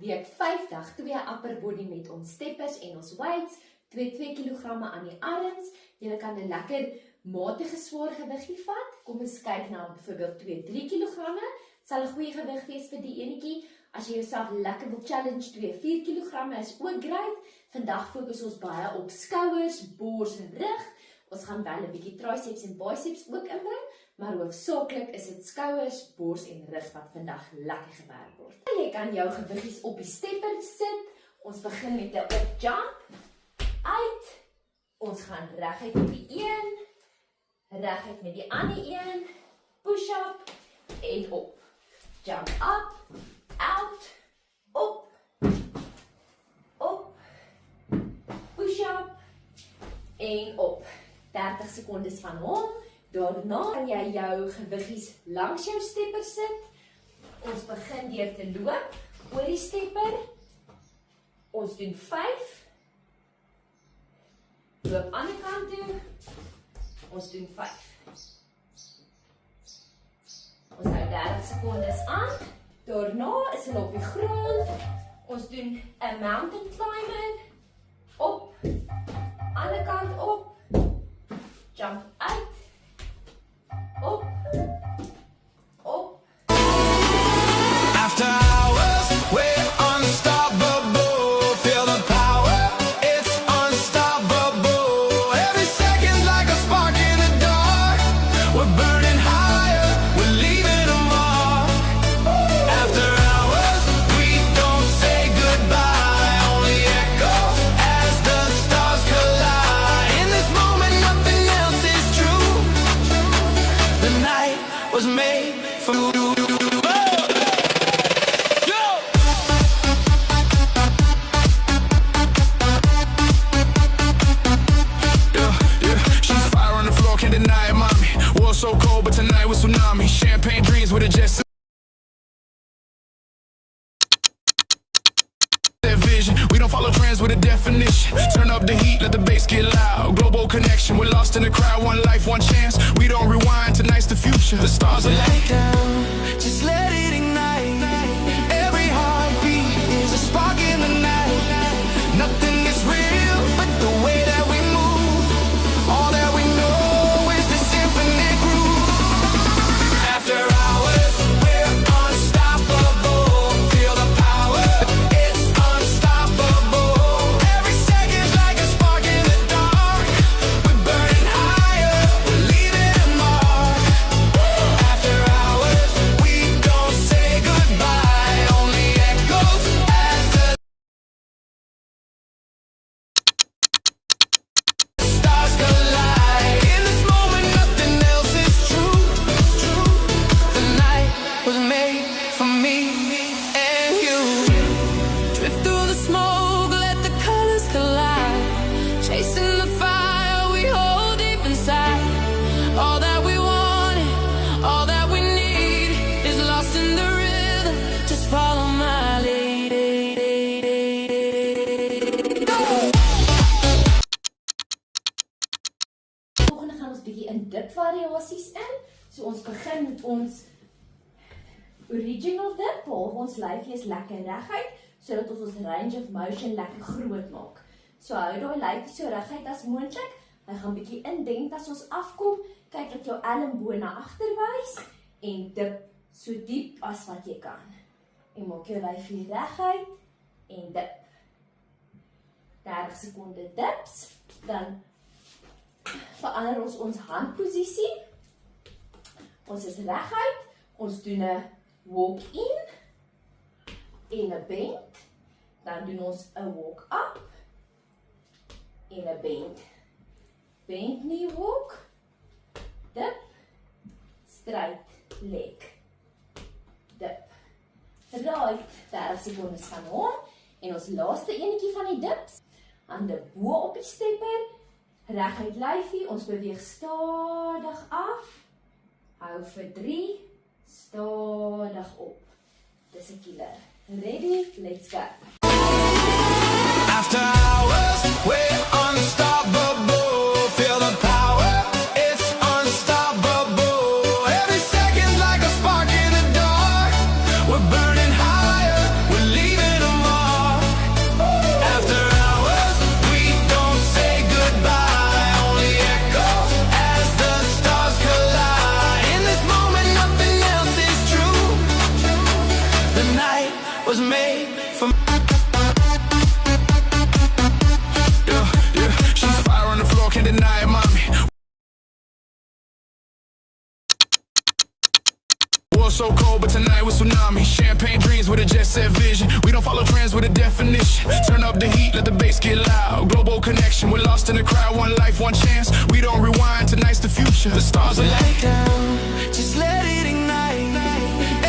week 5 dag 2 upper body met ons steppers en ons weights, 2 kilogramme aan die arms. Jy kan 'n lekker matige swaar gewiggie vat. Kom ons kyk na byvoorbeeld 2-3 kilogramme. Sal 'n goeie gewig wees vir die enetjie. As jy jouself lekker wil challenge 2-4 kilogramme is ook great. Vandag fokus ons baie op skouers, bors en rug. Ons gaan wel 'n bietjie triceps en biceps ook inbring, maar hoofsaaklik is dit skouers, bors en rug wat vandag lekker gewerk word. Jy kan jou gewiggies op die stepper sit. Ons begin met 'n op jump. Uit. Ons gaan reguit met die een, reguit met die ander een, push up en op. Jump up, out, op, push up en op. 30 sekondes van hom. Daarna kan jy jou gewiggies langs jou stepper sit. Ons begin deur te loop oor die stepper. Ons doen 5. Loop aan die kant toe. Ons doen 5. Ons hou 30 sekondes aan. Daarna is hulle op die grond. Ons doen 'n mountain climber. Op. Ander kant op. Jump uit. Op. Op. After hours, we're unstoppable. Feel the power, it's unstoppable. Every second's like a spark in the dark. We're burning higher, we're leaving a mark. After hours, we don't say goodbye. Only echoes as the stars collide. In this moment, nothing else is true. The night was made for you. So cold, but tonight was tsunami. Champagne dreams with a jet. That vision, we don't follow trends with a definition. Turn up the heat, let the bass get loud. Global connection, we're lost in the crowd. One life, one chance. We don't rewind, tonight's the future. The stars are light down, just let it ignite. Every heartbeat is a spark in the night. Nothing is real but the way that we move. All that we know. After hours, we're unstoppable. Feel the power, it's unstoppable. Every second's like a spark in the dark. We're burning higher, we're leaving a mark. After hours, we don't say goodbye. Only echoes as the stars collide. In this moment, nothing else is true. Was made for me and you. Drift through the smoke, let the colors collide. Chasing the fire we hold deep inside. All that we wanted, all that we need is lost in the rhythm. Just follow my lead. Volgende gaan ons bietjie in dip variasies in. So ons begin met ons original dip, waar ons lyfie is lekker reguit, sodat ons range of motion lekker groot maak. So hou daai lyfie so reguit as moontlik. Hy gaan bietjie indent as ons afkom. Kyk dat jou elmboog na agter wys en dip so diep as wat jy kan. En maak jou lyfie reguit en dip. 30 sekonde dips, dan verander ons handposisie. Ons is reguit, ons doen 'n walk in en 'n bend, dan doen ons 'n walk up en 'n bend. Bend knee walk, dip, straight leg, dip. Right, 30 sekondes van hom en ons laaste enetjie van die dips, hande bo op die stepper, reguit lyfie, ons beweeg stadig af, hou vir 3, stadig op. Dis 'n killer. Ready? Let's go. After hours, we're unstoppable. Feel the power, it's unstoppable. Every second's like a spark in the dark. We're burning higher, we're leaving a so cold, but tonight was tsunami. Champagne dreams with a jet set vision. We don't follow trends with a definition. Turn up the heat, let the bass get loud. Global connection, we're lost in the crowd. One life, one chance. We don't rewind, tonight's the future. The stars are light down, just let it ignite.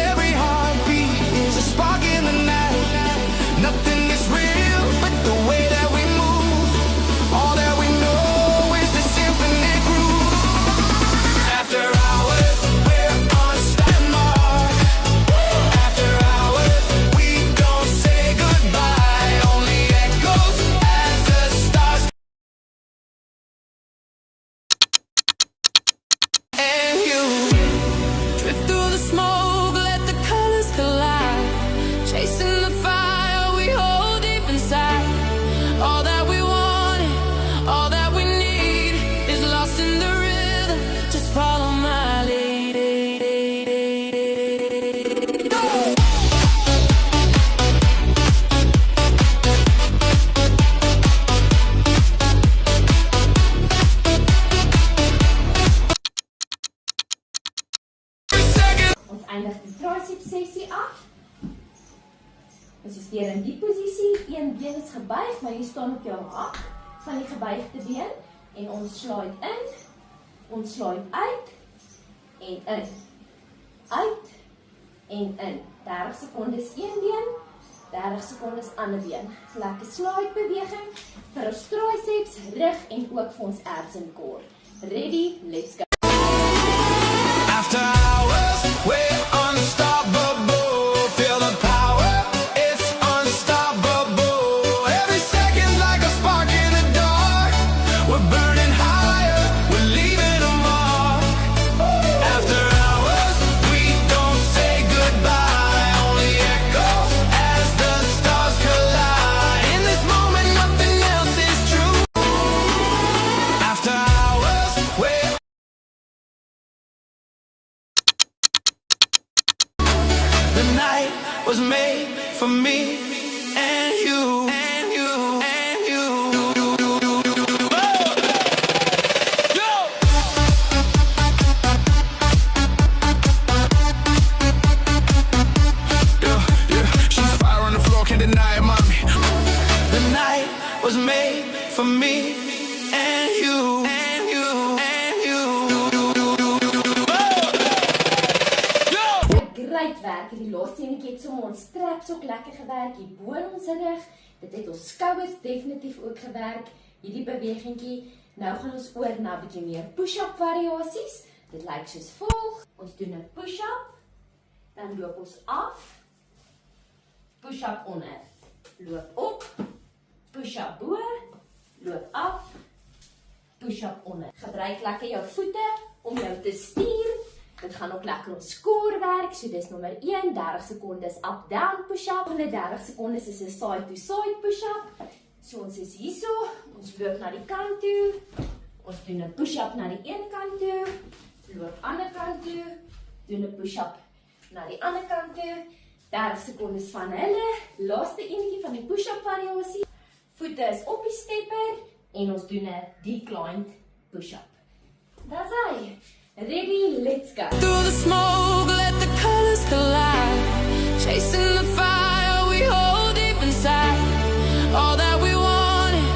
Every heartbeat is a spark in the night. Nothing is real but the way that we move. All that we know is the symphony groove. After hours, we're on standby. After hours, we don't say goodbye. Only echoes as the stars. And you drift through the smoke, let the colors collide. Chasing the fire we hold deep inside. All that we wanted, all that we need is lost in the rhythm. Just follow my lead. Go! Ons eindig die tricep sessie af. Ons is weer in die posisie. Een been is gebuig, maar jy staan op jou hak van die gebuigde been. En ons sluit in, ons sluit uit en in. Uit en in. 30 sekondes een been, 30 sekondes ander been. Lekker sluit beweging vir ons triceps, rug en ook vir ons abs en core. Ready, let's go. After hours, we're unstoppable. Feel the power, it's unstoppable. Every second's like a spark in the dark. We're burning higher, we're leaving a mark. After hours, we don't say goodbye. Only echoes as the stars collide. In this moment, nothing else is true. After hours, we're the night was made for me and you, and you, and you. Yo! Yeah, she's fire on the floor, can't deny it, mommy. The night was made for me and you, and you, and you. Great werk, die laaste enetjie het sommer ons traps ook lekker gewerk, hier bo in ons rug, dit het ons skouers definitief ook gewerk, hierdie bewegingkie. Nou gaan ons oor na 'n bietjie meer push-up variasies. Dit lyk soos volg. Ons doen 'n push-up, dan loop ons af, push-up onder, loop op, push-up bo, loop af, push-up onder. Gebruik lekker jou voete om jou te stuur. Dit gaan ook lekker ons core werk, so dis nommer 1, 30 sekondes up-down push-up, en 30 sekondes is 'n side-to-side push-up. So ons is hierso, ons loop na die kant toe, ons doen 'n push-up na die een kant toe, loop ander kant toe, doen 'n push-up na die ander kant toe, 30 sekondes van hulle, laaste enetjie van die push-up variasie, voete is op die stepper, en ons doen 'n declined push-up. That's hy. Ready, let's go. Through the smoke, let the colors collide. Chasing the fire we hold deep inside. All that we wanted,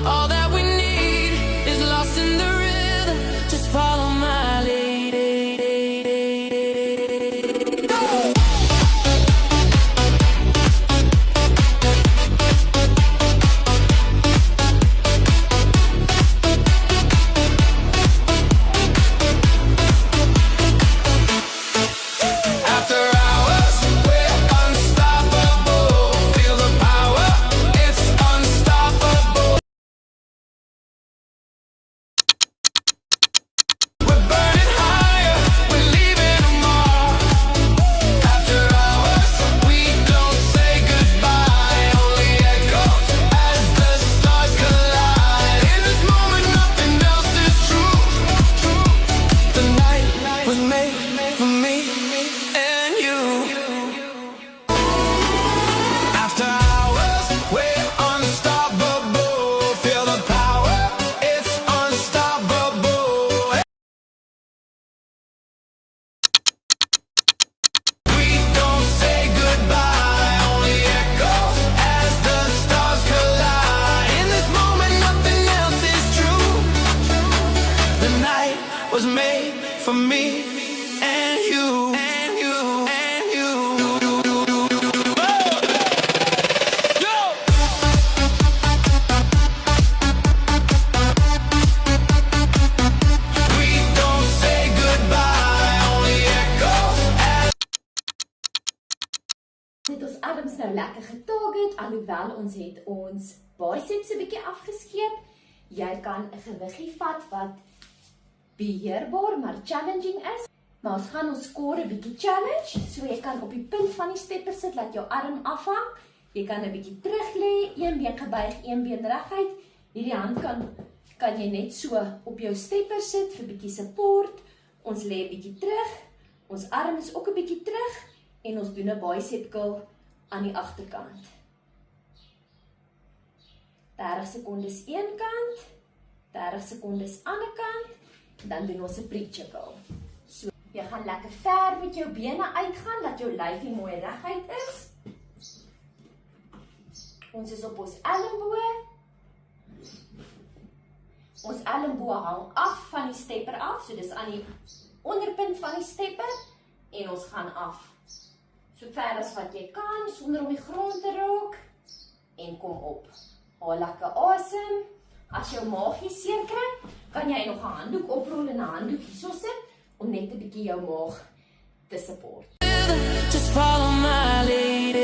all that we need is lost in the rhythm. Just follow my lead. Go! After hours, we're unstoppable. for me and you. Het ons arms nou lekker getarget, alhoewel ons het ons biceps 'n bietjie afgeskeep. Jy kan 'n gewiggie vat wat beheerbaar maar challenging is. Maar ons gaan ons core 'n bietjie challenge. So jy kan op die punt van die stepper sit, laat jou arm afhang. Jy kan 'n bietjie terug lê, een been gebuig, een been reguit. Hierdie hand kan jy net so op jou stepper sit vir 'n bietjie support. Ons lê 'n bietjie terug. Ons arm is ook 'n bietjie terug. En ons doen 'n bicep curl aan die agterkant. 30 sekondes een kant, 30 sekondes ander kant, dan doen ons 'n preacher curl. So, jy gaan lekker ver met jou bene uitgaan, dat jou lyfie mooi reguit is. Ons is op ons elmboë. Ons elmboë hang af van die stepper af, so dis aan die onderpunt van die stepper en ons gaan af. So ver as wat jy kan, sonder om die grond te raak. En kom op. Haal lekker asem. As jou maagie seer kry, kan jy nog 'n handdoek oprol en 'n handdoek hierso sit, om net 'n bietjie jou maag te support. Just follow my lead.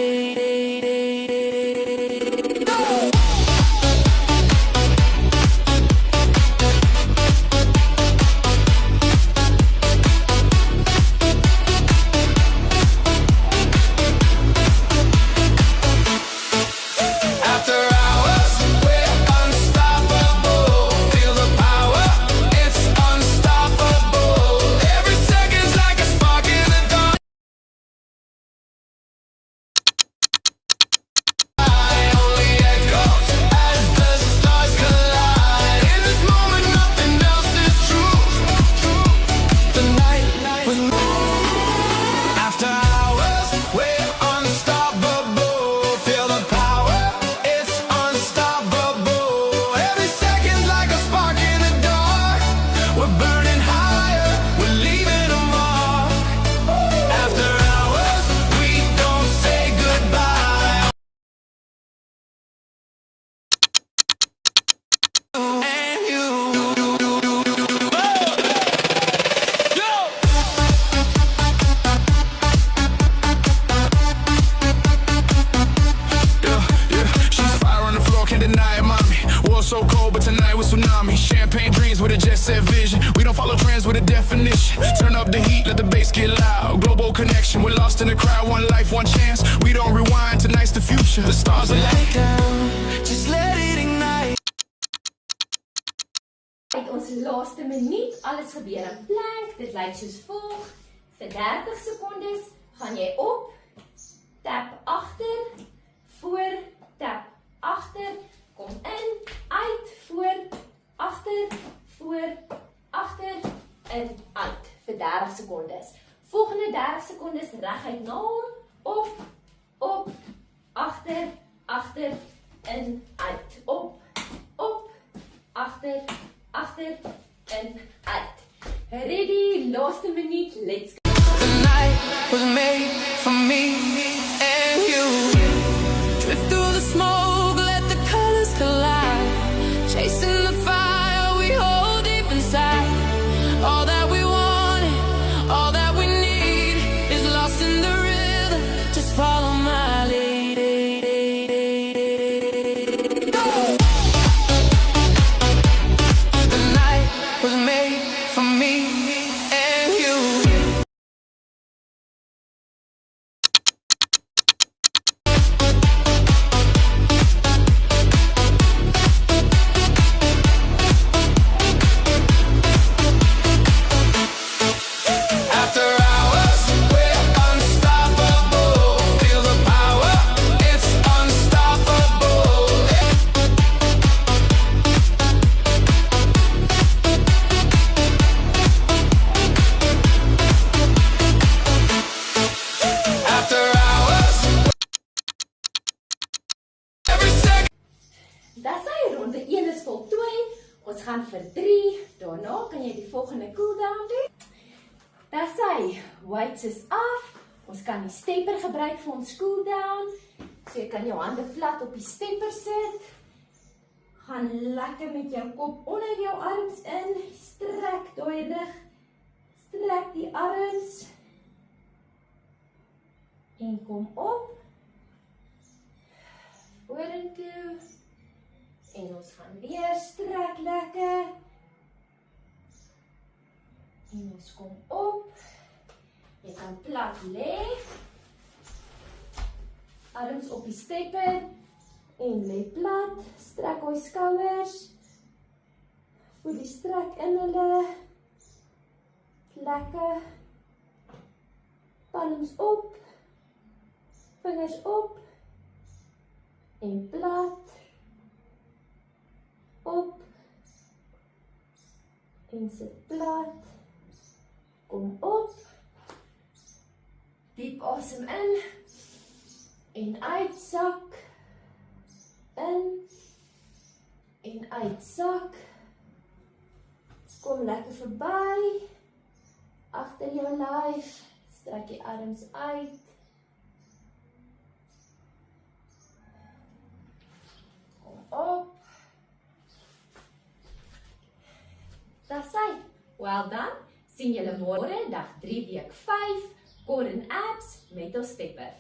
So cold, but tonight was tsunami. Champagne dreams with a jet set vision. We don't follow trends with a definition. Turn up the heat, let the bass get loud. Global connection, we're lost in the crowd. One life, one chance. We don't rewind, tonight's the future. The stars are light down, just let it ignite. Uit ons laaste minuut, alles gebeur in plank. Dit lyk soos volg. Vir 30 sekondes gaan jy op, tap agter, voor, tap agter. Kom in, uit, voor, agter, in, uit, vir 30 sekondes. Volgende 30 sekondes reguit na hom, op, agter, in, uit, op, agter, in, uit. Ready, laaste minuut, let's go. The night was made for me and you. Drift through the smoke, let the colors collide. Chasing the fire we hold deep inside. All that we wanted, all that we need is lost in the rhythm. Just follow my lead. The night was made for me and you. Ons gaan vir 3, daarna kan jy die volgende cooldown doen. Daar sy, weights is af. Ons kan die stepper gebruik vir ons cool down. So jy kan jou hande plat op die stepper sit. Gaan lekker met jou kop onder jou arms in. Strek daai rug. Strek die arms. En kom op. Vorentoe. En ons gaan weer strek lekker. En ons kom op. Jy kan plat lê. Arms op die stepper. En lê plat. Strek jou skouers. Voel die strek in hulle. Lekker. Palms op. Vingers op. En plat. Op. En sit plat. Kom op. Diep asem in. En uitsak. In. En uitsak. Kom lekker verby. Agter jou lyf. Strek die arms uit. Kom op. Daar sy. Well done. Sien julle môre, dag 3 week 5, core and abs met ons stepper.